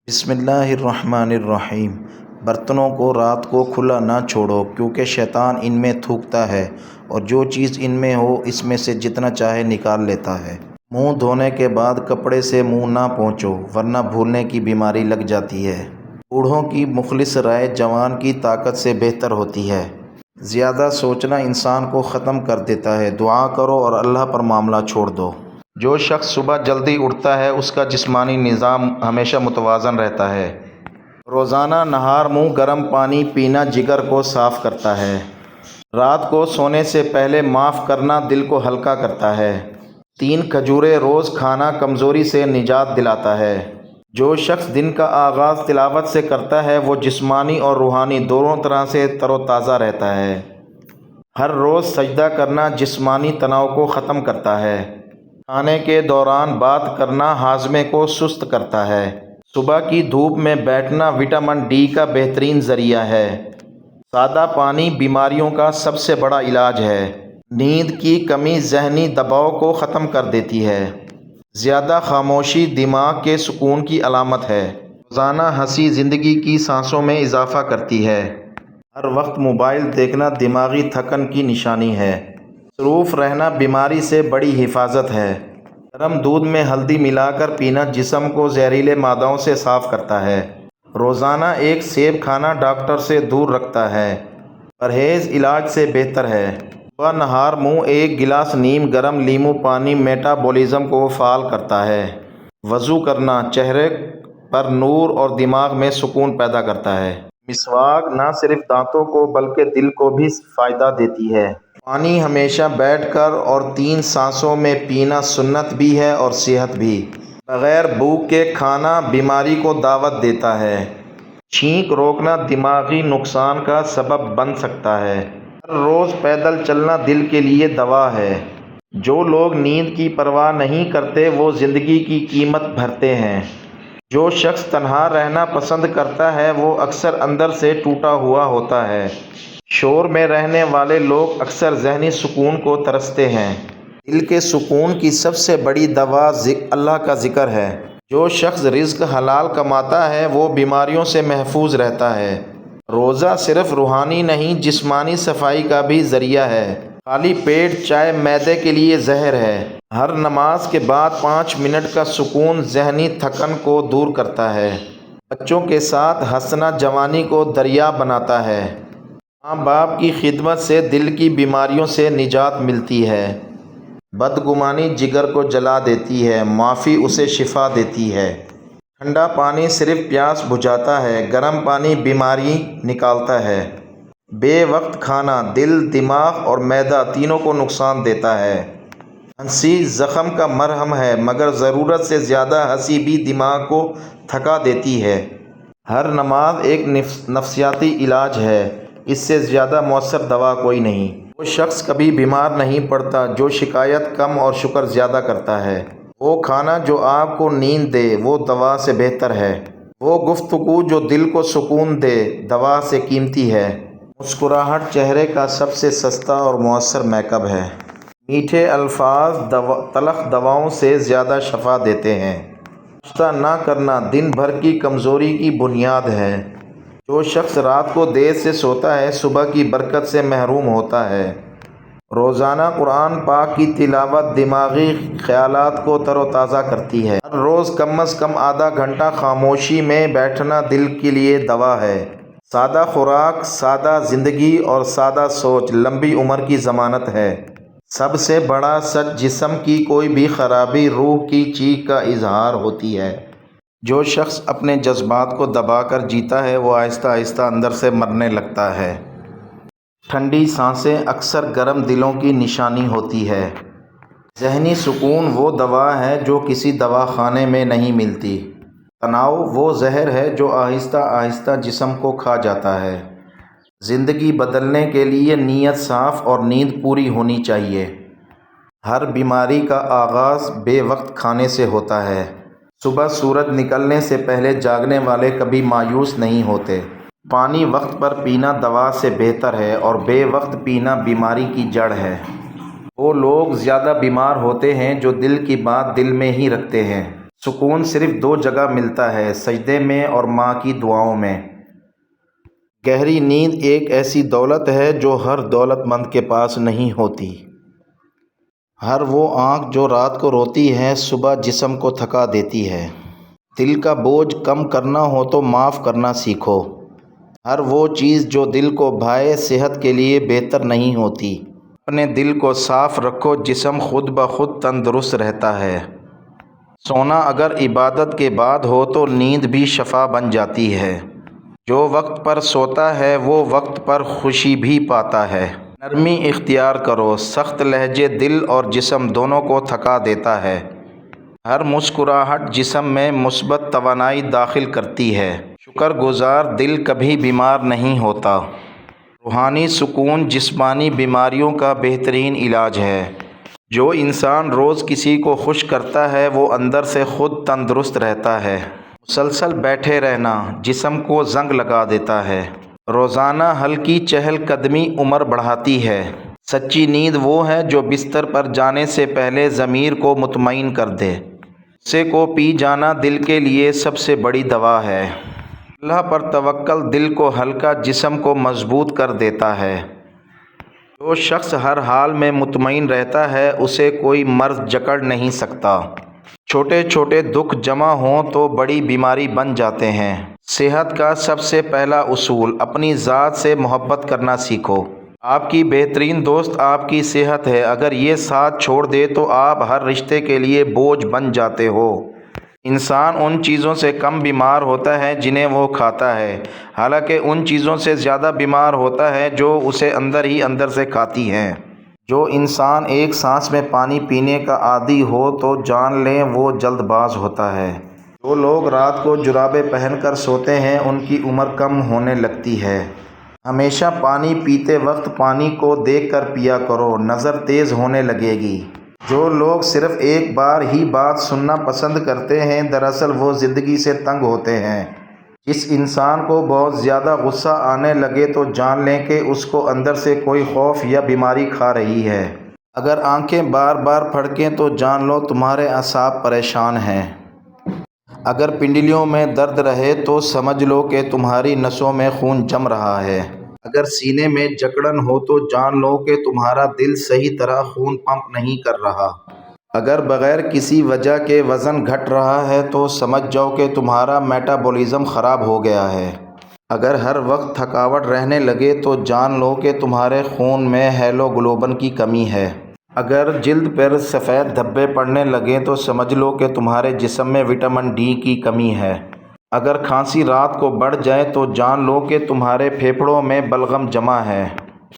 بسم اللہ الرحمن الرحیم۔ برتنوں کو رات کو کھلا نہ چھوڑو کیونکہ شیطان ان میں تھوکتا ہے اور جو چیز ان میں ہو اس میں سے جتنا چاہے نکال لیتا ہے۔ منہ دھونے کے بعد کپڑے سے منہ نہ پونچھو ورنہ بھولنے کی بیماری لگ جاتی ہے۔ بوڑھوں کی مخلص رائے جوان کی طاقت سے بہتر ہوتی ہے۔ زیادہ سوچنا انسان کو ختم کر دیتا ہے۔ دعا کرو اور اللہ پر معاملہ چھوڑ دو۔ جو شخص صبح جلدی اٹھتا ہے اس کا جسمانی نظام ہمیشہ متوازن رہتا ہے۔ روزانہ نہار منہ گرم پانی پینا جگر کو صاف کرتا ہے۔ رات کو سونے سے پہلے معاف کرنا دل کو ہلکا کرتا ہے۔ 3 کھجوریں روز کھانا کمزوری سے نجات دلاتا ہے۔ جو شخص دن کا آغاز تلاوت سے کرتا ہے وہ جسمانی اور روحانی دونوں طرح سے تر و تازہ رہتا ہے۔ ہر روز سجدہ کرنا جسمانی تناؤ کو ختم کرتا ہے۔ کھانے کے دوران بات کرنا ہاضمے کو سست کرتا ہے۔ صبح کی دھوپ میں بیٹھنا وٹامن ڈی کا بہترین ذریعہ ہے۔ سادہ پانی بیماریوں کا سب سے بڑا علاج ہے۔ نیند کی کمی ذہنی دباؤ کو ختم کر دیتی ہے۔ زیادہ خاموشی دماغ کے سکون کی علامت ہے۔ روزانہ ہنسی زندگی کی سانسوں میں اضافہ کرتی ہے۔ ہر وقت موبائل دیکھنا دماغی تھکن کی نشانی ہے۔ مصروف رہنا بیماری سے بڑی حفاظت ہے۔ گرم دودھ میں ہلدی ملا کر پینا جسم کو زہریلے مادوں سے صاف کرتا ہے۔ روزانہ ایک سیب کھانا ڈاکٹر سے دور رکھتا ہے۔ پرہیز علاج سے بہتر ہے۔ صبح نہار منہ 1 گلاس نیم گرم لیموں پانی میٹابولزم کو فعال کرتا ہے۔ وضو کرنا چہرے پر نور اور دماغ میں سکون پیدا کرتا ہے۔ مسواک نہ صرف دانتوں کو بلکہ دل کو بھی فائدہ دیتی ہے۔ پانی ہمیشہ بیٹھ کر اور 3 سانسوں میں پینا سنت بھی ہے اور صحت بھی۔ بغیر بھوک کے کھانا بیماری کو دعوت دیتا ہے۔ چھینک روکنا دماغی نقصان کا سبب بن سکتا ہے۔ ہر روز پیدل چلنا دل کے لیے دوا ہے۔ جو لوگ نیند کی پرواہ نہیں کرتے وہ زندگی کی قیمت بھرتے ہیں۔ جو شخص تنہا رہنا پسند کرتا ہے وہ اکثر اندر سے ٹوٹا ہوا ہوتا ہے۔ شور میں رہنے والے لوگ اکثر ذہنی سکون کو ترستے ہیں۔ دل کے سکون کی سب سے بڑی دوا اللہ کا ذکر ہے۔ جو شخص رزق حلال کماتا ہے وہ بیماریوں سے محفوظ رہتا ہے۔ روزہ صرف روحانی نہیں جسمانی صفائی کا بھی ذریعہ ہے۔ خالی پیٹ چائے معدے کے لیے زہر ہے۔ ہر نماز کے بعد 5 منٹ کا سکون ذہنی تھکن کو دور کرتا ہے۔ بچوں کے ساتھ ہنسنا جوانی کو دریا بناتا ہے۔ ماں باپ کی خدمت سے دل کی بیماریوں سے نجات ملتی ہے۔ بدگمانی جگر کو جلا دیتی ہے، معافی اسے شفا دیتی ہے۔ ٹھنڈا پانی صرف پیاس بجھاتا ہے، گرم پانی بیماری نکالتا ہے۔ بے وقت کھانا دل، دماغ اور معدہ تینوں کو نقصان دیتا ہے۔ ہنسی زخم کا مرہم ہے مگر ضرورت سے زیادہ ہنسی بھی دماغ کو تھکا دیتی ہے۔ ہر نماز ایک نفسیاتی علاج ہے، اس سے زیادہ مؤثر دوا کوئی نہیں۔ وہ شخص کبھی بیمار نہیں پڑتا جو شکایت کم اور شکر زیادہ کرتا ہے۔ وہ کھانا جو آپ کو نیند دے وہ دوا سے بہتر ہے۔ وہ گفتگو جو دل کو سکون دے دوا سے قیمتی ہے۔ مسکراہٹ چہرے کا سب سے سستا اور مؤثر میک اپ ہے۔ میٹھے الفاظ تلخ دواؤں سے زیادہ شفا دیتے ہیں۔ ناشتہ نہ کرنا دن بھر کی کمزوری کی بنیاد ہے۔ جو شخص رات کو دیر سے سوتا ہے صبح کی برکت سے محروم ہوتا ہے۔ روزانہ قرآن پاک کی تلاوت دماغی خیالات کو تر و تازہ کرتی ہے۔ ہر روز کم از کم آدھا گھنٹہ خاموشی میں بیٹھنا دل کے لیے دوا ہے۔ سادہ خوراک، سادہ زندگی اور سادہ سوچ لمبی عمر کی ضمانت ہے۔ سب سے بڑا سچ جسم کی کوئی بھی خرابی روح کی چیخ کا اظہار ہوتی ہے۔ جو شخص اپنے جذبات کو دبا کر جیتا ہے وہ آہستہ آہستہ اندر سے مرنے لگتا ہے۔ ٹھنڈی سانسیں اکثر گرم دلوں کی نشانی ہوتی ہے۔ ذہنی سکون وہ دوا ہے جو کسی دوا خانے میں نہیں ملتی۔ تناؤ وہ زہر ہے جو آہستہ آہستہ جسم کو کھا جاتا ہے۔ زندگی بدلنے کے لیے نیت صاف اور نیند پوری ہونی چاہیے۔ ہر بیماری کا آغاز بے وقت کھانے سے ہوتا ہے۔ صبح سورج نکلنے سے پہلے جاگنے والے کبھی مایوس نہیں ہوتے۔ پانی وقت پر پینا دوا سے بہتر ہے اور بے وقت پینا بیماری کی جڑ ہے۔ وہ لوگ زیادہ بیمار ہوتے ہیں جو دل کی بات دل میں ہی رکھتے ہیں۔ سکون صرف دو جگہ ملتا ہے، سجدے میں اور ماں کی دعاؤں میں۔ گہری نیند ایک ایسی دولت ہے جو ہر دولت مند کے پاس نہیں ہوتی۔ ہر وہ آنکھ جو رات کو روتی ہے صبح جسم کو تھکا دیتی ہے۔ دل کا بوجھ کم کرنا ہو تو معاف کرنا سیکھو۔ ہر وہ چیز جو دل کو بھائے صحت کے لیے بہتر نہیں ہوتی۔ اپنے دل کو صاف رکھو، جسم خود بخود تندرست رہتا ہے۔ سونا اگر عبادت کے بعد ہو تو نیند بھی شفا بن جاتی ہے۔ جو وقت پر سوتا ہے وہ وقت پر خوشی بھی پاتا ہے۔ نرمی اختیار کرو، سخت لہجے دل اور جسم دونوں کو تھکا دیتا ہے۔ ہر مسکراہٹ جسم میں مثبت توانائی داخل کرتی ہے۔ شکر گزار دل کبھی بیمار نہیں ہوتا۔ روحانی سکون جسمانی بیماریوں کا بہترین علاج ہے۔ جو انسان روز کسی کو خوش کرتا ہے وہ اندر سے خود تندرست رہتا ہے۔ مسلسل بیٹھے رہنا جسم کو زنگ لگا دیتا ہے۔ روزانہ ہلکی چہل قدمی عمر بڑھاتی ہے۔ سچی نیند وہ ہے جو بستر پر جانے سے پہلے ضمیر کو مطمئن کر دے۔ غصے کو پی جانا دل کے لیے سب سے بڑی دوا ہے۔ اللہ پر توکل دل کو ہلکا، جسم کو مضبوط کر دیتا ہے۔ جو شخص ہر حال میں مطمئن رہتا ہے اسے کوئی مرض جکڑ نہیں سکتا۔ چھوٹے چھوٹے دکھ جمع ہوں تو بڑی بیماری بن جاتے ہیں۔ صحت کا سب سے پہلا اصول، اپنی ذات سے محبت کرنا سیکھو۔ آپ کی بہترین دوست آپ کی صحت ہے۔ اگر یہ ساتھ چھوڑ دے تو آپ ہر رشتے کے لیے بوجھ بن جاتے ہو۔ انسان ان چیزوں سے کم بیمار ہوتا ہے جنہیں وہ کھاتا ہے، حالانکہ ان چیزوں سے زیادہ بیمار ہوتا ہے جو اسے اندر ہی اندر سے کھاتی ہیں۔ جو انسان ایک سانس میں پانی پینے کا عادی ہو تو جان لیں وہ جلد باز ہوتا ہے۔ جو لوگ رات کو جرابیں پہن کر سوتے ہیں ان کی عمر کم ہونے لگتی ہے۔ ہمیشہ پانی پیتے وقت پانی کو دیکھ کر پیا کرو، نظر تیز ہونے لگے گی۔ جو لوگ صرف ایک بار ہی بات سننا پسند کرتے ہیں دراصل وہ زندگی سے تنگ ہوتے ہیں۔ جس انسان کو بہت زیادہ غصہ آنے لگے تو جان لیں کہ اس کو اندر سے کوئی خوف یا بیماری کھا رہی ہے۔ اگر آنکھیں بار بار پھڑکیں تو جان لو تمہارے اعصاب پریشان ہیں۔ اگر پنڈلیوں میں درد رہے تو سمجھ لو کہ تمہاری نسوں میں خون جم رہا ہے۔ اگر سینے میں جکڑن ہو تو جان لو کہ تمہارا دل صحیح طرح خون پمپ نہیں کر رہا۔ اگر بغیر کسی وجہ کے وزن گھٹ رہا ہے تو سمجھ جاؤ کہ تمہارا میٹابولزم خراب ہو گیا ہے۔ اگر ہر وقت تھکاوٹ رہنے لگے تو جان لو کہ تمہارے خون میں ہیموگلوبن کی کمی ہے۔ اگر جلد پر سفید دھبے پڑنے لگیں تو سمجھ لو کہ تمہارے جسم میں وٹامن ڈی کی کمی ہے۔ اگر کھانسی رات کو بڑھ جائے تو جان لو کہ تمہارے پھیپھڑوں میں بلغم جمع ہے۔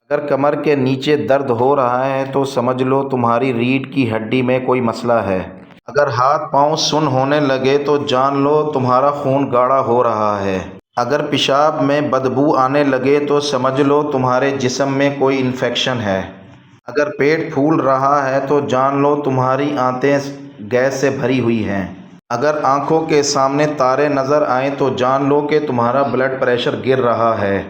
اگر کمر کے نیچے درد ہو رہا ہے تو سمجھ لو تمہاری ریڑھ کی ہڈی میں کوئی مسئلہ ہے۔ اگر ہاتھ پاؤں سن ہونے لگے تو جان لو تمہارا خون گاڑھا ہو رہا ہے۔ اگر پیشاب میں بدبو آنے لگے تو سمجھ لو تمہارے جسم میں کوئی انفیکشن ہے۔ اگر پیٹ پھول رہا ہے تو جان لو تمہاری آنتیں گیس سے بھری ہوئی ہیں۔ اگر آنکھوں کے سامنے تارے نظر آئیں تو جان لو کہ تمہارا بلڈ پریشر گر رہا ہے۔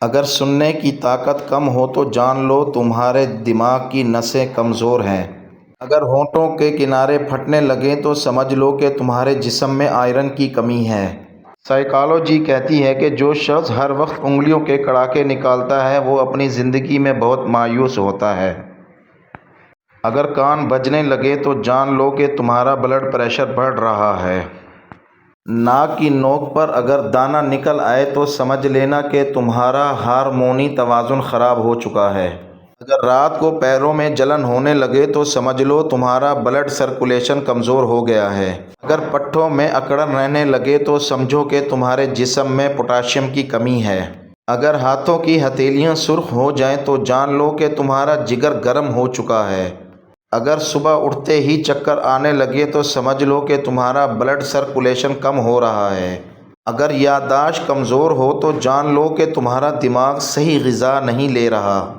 اگر سننے کی طاقت کم ہو تو جان لو تمہارے دماغ کی نسیں کمزور ہیں۔ اگر ہونٹوں کے کنارے پھٹنے لگیں تو سمجھ لو کہ تمہارے جسم میں آئرن کی کمی ہے۔ سائیکالوجی کہتی ہے کہ جو شخص ہر وقت انگلیوں کے کڑاکے نکالتا ہے وہ اپنی زندگی میں بہت مایوس ہوتا ہے۔ اگر کان بجنے لگے تو جان لو کہ تمہارا بلڈ پریشر بڑھ رہا ہے۔ ناک کی نوک پر اگر دانہ نکل آئے تو سمجھ لینا کہ تمہارا ہارمونی توازن خراب ہو چکا ہے۔ اگر رات کو پیروں میں جلن ہونے لگے تو سمجھ لو تمہارا بلڈ سرکولیشن کمزور ہو گیا ہے۔ اگر پٹھوں میں اکڑن رہنے لگے تو سمجھو کہ تمہارے جسم میں پوٹاشیم کی کمی ہے۔ اگر ہاتھوں کی ہتھیلیاں سرخ ہو جائیں تو جان لو کہ تمہارا جگر گرم ہو چکا ہے۔ اگر صبح اٹھتے ہی چکر آنے لگے تو سمجھ لو کہ تمہارا بلڈ سرکولیشن کم ہو رہا ہے۔ اگر یادداشت کمزور ہو تو جان لو کہ تمہارا دماغ صحیح غذا نہیں لے رہا۔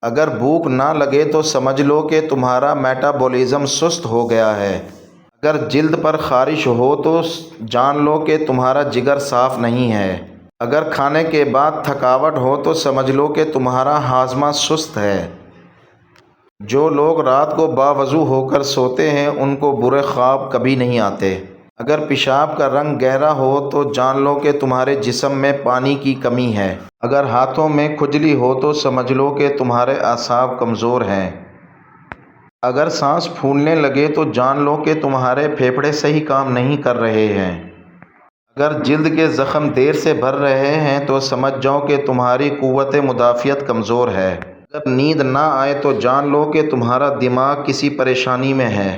اگر بھوک نہ لگے تو سمجھ لو کہ تمہارا میٹابولزم سست ہو گیا ہے۔ اگر جلد پر خارش ہو تو جان لو کہ تمہارا جگر صاف نہیں ہے۔ اگر کھانے کے بعد تھکاوٹ ہو تو سمجھ لو کہ تمہارا ہاضمہ سست ہے۔ جو لوگ رات کو باوضو ہو کر سوتے ہیں ان کو برے خواب کبھی نہیں آتے۔ اگر پیشاب کا رنگ گہرا ہو تو جان لو کہ تمہارے جسم میں پانی کی کمی ہے۔ اگر ہاتھوں میں کھجلی ہو تو سمجھ لو کہ تمہارے اعصاب کمزور ہیں۔ اگر سانس پھولنے لگے تو جان لو کہ تمہارے پھیپھڑے صحیح کام نہیں کر رہے ہیں۔ اگر جلد کے زخم دیر سے بھر رہے ہیں تو سمجھ جاؤ کہ تمہاری قوت مدافعت کمزور ہے۔ اگر نیند نہ آئے تو جان لو کہ تمہارا دماغ کسی پریشانی میں ہے۔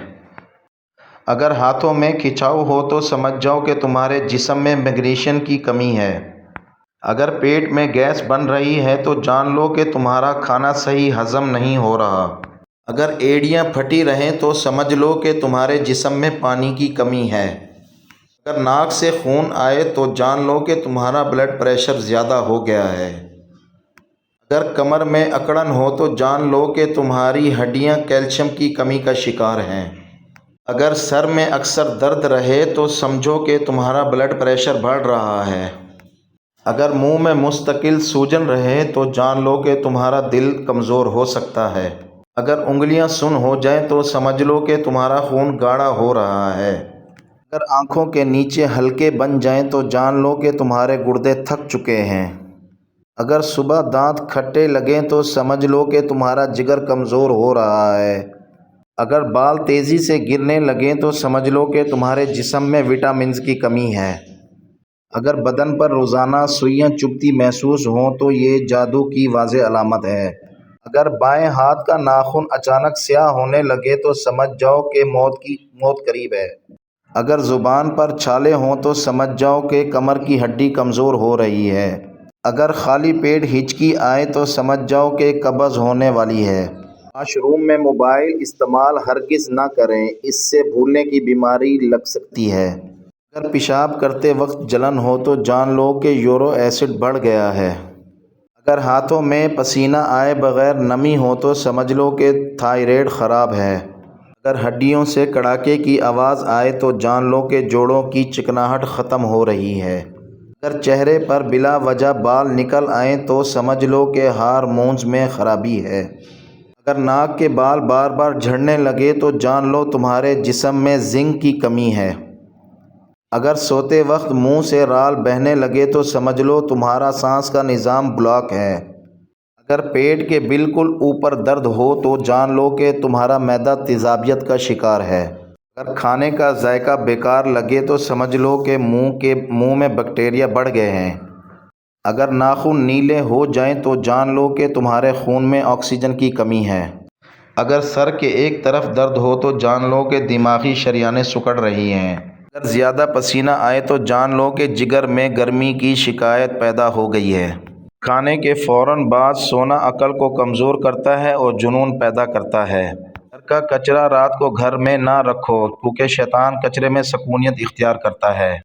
اگر ہاتھوں میں کھچاؤ ہو تو سمجھ جاؤ کہ تمہارے جسم میں میگنیشیم کی کمی ہے۔ اگر پیٹ میں گیس بن رہی ہے تو جان لو کہ تمہارا کھانا صحیح ہضم نہیں ہو رہا۔ اگر ایڑیاں پھٹی رہیں تو سمجھ لو کہ تمہارے جسم میں پانی کی کمی ہے۔ اگر ناک سے خون آئے تو جان لو کہ تمہارا بلڈ پریشر زیادہ ہو گیا ہے۔ اگر کمر میں اکڑن ہو تو جان لو کہ تمہاری ہڈیاں کیلشیم کی کمی کا شکار ہیں۔ اگر سر میں اکثر درد رہے تو سمجھو کہ تمہارا بلڈ پریشر بڑھ رہا ہے۔ اگر منہ میں مستقل سوجن رہے تو جان لو کہ تمہارا دل کمزور ہو سکتا ہے۔ اگر انگلیاں سن ہو جائیں تو سمجھ لو کہ تمہارا خون گاڑھا ہو رہا ہے۔ اگر آنکھوں کے نیچے حلقے بن جائیں تو جان لو کہ تمہارے گردے تھک چکے ہیں۔ اگر صبح دانت کھٹے لگیں تو سمجھ لو کہ تمہارا جگر کمزور ہو رہا ہے۔ اگر بال تیزی سے گرنے لگیں تو سمجھ لو کہ تمہارے جسم میں وٹامنز کی کمی ہے۔ اگر بدن پر روزانہ سوئیاں چبھتی محسوس ہوں تو یہ جادو کی واضح علامت ہے۔ اگر بائیں ہاتھ کا ناخن اچانک سیاہ ہونے لگے تو سمجھ جاؤ کہ موت قریب ہے۔ اگر زبان پر چھالے ہوں تو سمجھ جاؤ کہ کمر کی ہڈی کمزور ہو رہی ہے۔ اگر خالی پیٹ ہچکی آئے تو سمجھ جاؤ کہ قبض ہونے والی ہے۔ واش روم میں موبائل استعمال ہرگز نہ کریں، اس سے بھولنے کی بیماری لگ سکتی ہے۔ اگر پیشاب کرتے وقت جلن ہو تو جان لو کہ یورو ایسڈ بڑھ گیا ہے۔ اگر ہاتھوں میں پسینہ آئے بغیر نمی ہو تو سمجھ لو کہ تھائرائیڈ خراب ہے۔ اگر ہڈیوں سے کڑاکے کی آواز آئے تو جان لو کہ جوڑوں کی چکناہٹ ختم ہو رہی ہے۔ اگر چہرے پر بلا وجہ بال نکل آئیں تو سمجھ لو کہ ہارمونز میں خرابی ہے۔ اگر ناک کے بال بار بار جھڑنے لگے تو جان لو تمہارے جسم میں زنک کی کمی ہے۔ اگر سوتے وقت منہ سے رال بہنے لگے تو سمجھ لو تمہارا سانس کا نظام بلاک ہے۔ اگر پیٹ کے بالکل اوپر درد ہو تو جان لو کہ تمہارا معدہ تیزابیت کا شکار ہے۔ اگر کھانے کا ذائقہ بیکار لگے تو سمجھ لو کہ منہ میں بیکٹیریا بڑھ گئے ہیں۔ اگر ناخن نیلے ہو جائیں تو جان لو کہ تمہارے خون میں آکسیجن کی کمی ہے۔ اگر سر کے ایک طرف درد ہو تو جان لو کہ دماغی شریانیں سکڑ رہی ہیں۔ اگر زیادہ پسینہ آئے تو جان لو کہ جگر میں گرمی کی شکایت پیدا ہو گئی ہے۔ کھانے کے فوراً بعد سونا عقل کو کمزور کرتا ہے اور جنون پیدا کرتا ہے۔ گھر کا کچرا رات کو گھر میں نہ رکھو کیونکہ شیطان کچرے میں سکونیت اختیار کرتا ہے۔